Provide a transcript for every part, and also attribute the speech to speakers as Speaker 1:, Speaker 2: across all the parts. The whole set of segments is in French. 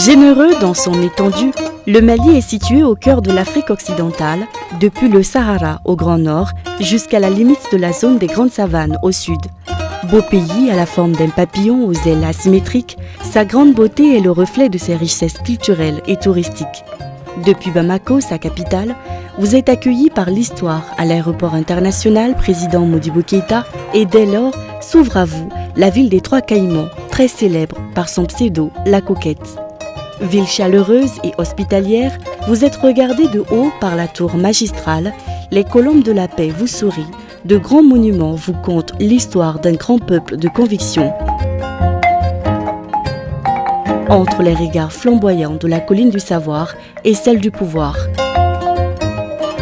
Speaker 1: Généreux dans son étendue, le Mali est situé au cœur de l'Afrique occidentale, depuis le Sahara au grand nord jusqu'à la limite de la zone des grandes savanes au sud. Beau pays à la forme d'un papillon aux ailes asymétriques, sa grande beauté est le reflet de ses richesses culturelles et touristiques. Depuis Bamako, sa capitale, vous êtes accueilli par l'histoire à l'aéroport international président Modibo Keïta et dès lors s'ouvre à vous la ville des Trois Caïmans, très célèbre par son pseudo La Coquette. Ville chaleureuse et hospitalière, vous êtes regardé de haut par la tour magistrale, les colombes de la paix vous sourient, de grands monuments vous content l'histoire d'un grand peuple de conviction. Entre les regards flamboyants de la colline du savoir et celle du pouvoir.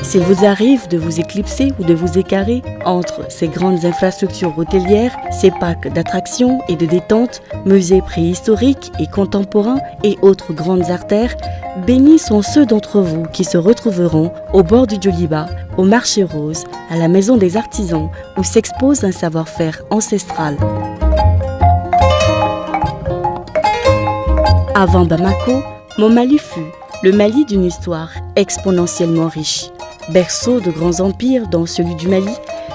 Speaker 1: S'il vous arrive de vous éclipser ou de vous écarrer entre ces grandes infrastructures hôtelières, ces parcs d'attractions et de détente, musées préhistoriques et contemporains et autres grandes artères, bénis sont ceux d'entre vous qui se retrouveront au bord du Djoliba, au marché rose, à la maison des artisans où s'expose un savoir-faire ancestral. Avant Bamako, mon Mali fut le Mali d'une histoire exponentiellement riche. Berceau de grands empires dont celui du Mali,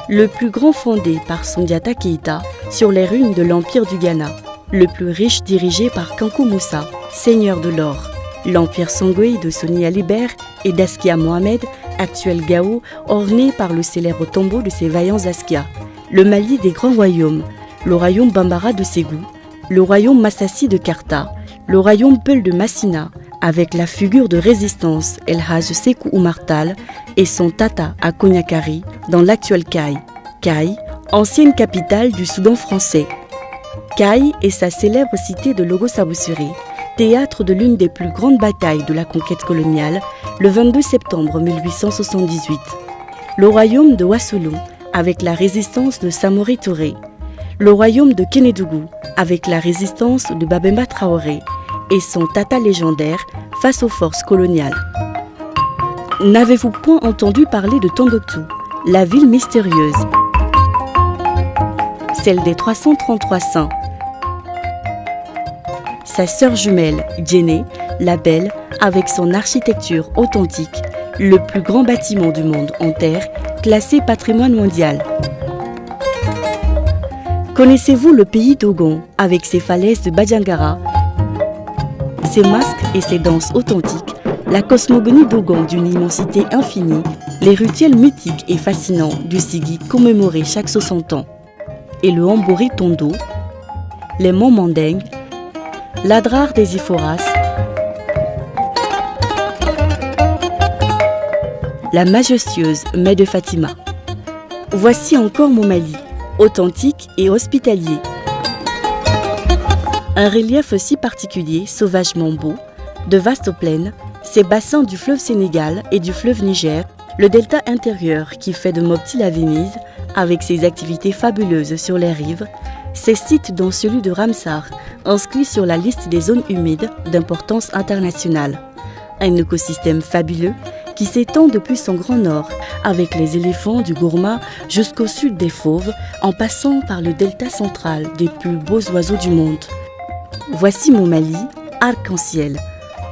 Speaker 1: le plus grand fondé par Sundiata Keïta sur les ruines de l'empire du Ghana, le plus riche dirigé par Kankou Moussa, seigneur de l'or, l'empire Songwe de Soni Alibert et d'Askia Mohamed, actuel Gao, orné par le célèbre tombeau de ses vaillants Askia, le Mali des grands royaumes, le royaume Bambara de Ségou, le royaume Massassi de Karta, le royaume Peul de Massina, avec la figure de résistance El Hadj Sékou Oumar Tall et son tata à Konyakari, dans l'actuel Kaï. Kaï, ancienne capitale du Soudan français. Kaï est sa célèbre cité de Logo-Saboussiri, théâtre de l'une des plus grandes batailles de la conquête coloniale, le 22 septembre 1878. Le royaume de Wassoulou, avec la résistance de Samori Touré. Le royaume de Kénédougou, avec la résistance de Babemba Traoré et son tata légendaire face aux forces coloniales. N'avez-vous point entendu parler de Tombouctou, la ville mystérieuse, celle des 333 saints? Sa sœur jumelle, Djenné, la Belle, avec son architecture authentique, le plus grand bâtiment du monde en terre, classé patrimoine mondial. Connaissez-vous le pays Dogon, avec ses falaises de Badjangara, ses masques et ses danses authentiques, la cosmogonie Dogon d'une immensité infinie, les rituels mythiques et fascinants du Sigi commémorés chaque 60 ans, et le Hambori Tondo, les monts Mandeng, l'Adrar des Iforas, la majestueuse Mai de Fatima. Voici encore mon Mali, authentique et hospitalier. Un relief si particulier, sauvagement beau, de vastes plaines, ces bassins du fleuve Sénégal et du fleuve Niger, le delta intérieur qui fait de Mopti à Venise, avec ses activités fabuleuses sur les rives, ces sites dont celui de Ramsar, inscrit sur la liste des zones humides d'importance internationale. Un écosystème fabuleux qui s'étend depuis son grand nord, avec les éléphants du Gourma jusqu'au sud des fauves, en passant par le delta central des plus beaux oiseaux du monde. Voici mon Mali, arc-en-ciel,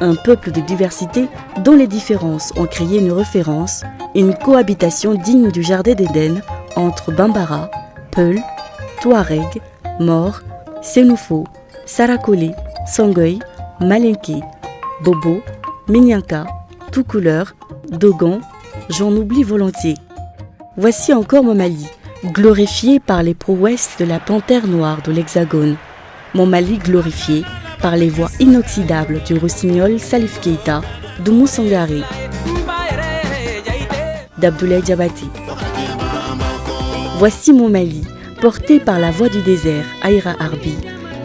Speaker 1: un peuple de diversité dont les différences ont créé une référence, une cohabitation digne du jardin d'Éden entre Bambara, Peul, Touareg, Mor, Sénoufo, Sarakoli, Songhai, Malinké, Bobo, Minyanka, tout couleur, Dogon, j'en oublie volontiers. Voici encore mon Mali, glorifié par les prouesses de la panthère noire de l'Hexagone. Mon Mali glorifié par les voix inoxydables du rossignol Salif Keïta, d'Oumou Sangaré, d'Abdoulaye Diabaté. Voici mon Mali, porté par la voix du désert, Aïra Arbi,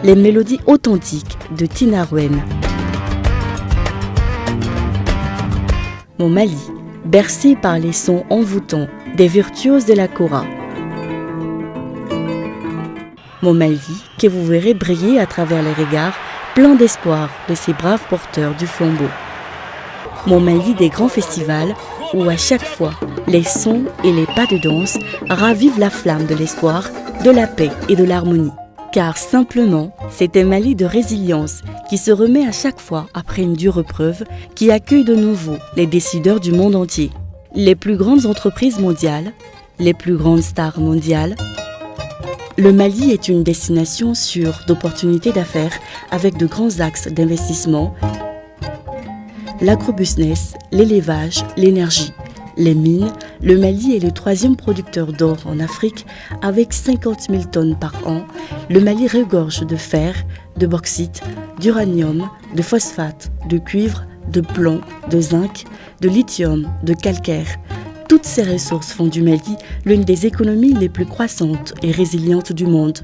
Speaker 1: les mélodies authentiques de Tina Rouen. Mon Mali, bercé par les sons envoûtants des virtuoses de la Kora. Mon Mali, que vous verrez briller à travers les regards pleins d'espoir de ces braves porteurs du flambeau. Mon Mali des grands festivals où à chaque fois les sons et les pas de danse ravivent la flamme de l'espoir, de la paix et de l'harmonie. car simplement, c'est un Mali de résilience qui se remet à chaque fois après une dure épreuve, qui accueille de nouveau les décideurs du monde entier. Les plus grandes entreprises mondiales, les plus grandes stars mondiales. Le Mali est une destination sûre d'opportunités d'affaires avec de grands axes d'investissement, l'agrobusiness, l'élevage, l'énergie, les mines. Le Mali est le 3e producteur d'or en Afrique avec 50 000 tonnes par an. Le Mali regorge de fer, de bauxite, d'uranium, de phosphate, de cuivre, de plomb, de zinc, de lithium, de calcaire. Toutes ces ressources font du Mali l'une des économies les plus croissantes et résilientes du monde.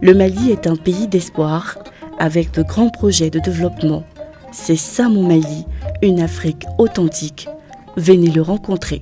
Speaker 1: Le Mali est un pays d'espoir avec de grands projets de développement. C'est ça mon Mali, une Afrique authentique. Venez le rencontrer.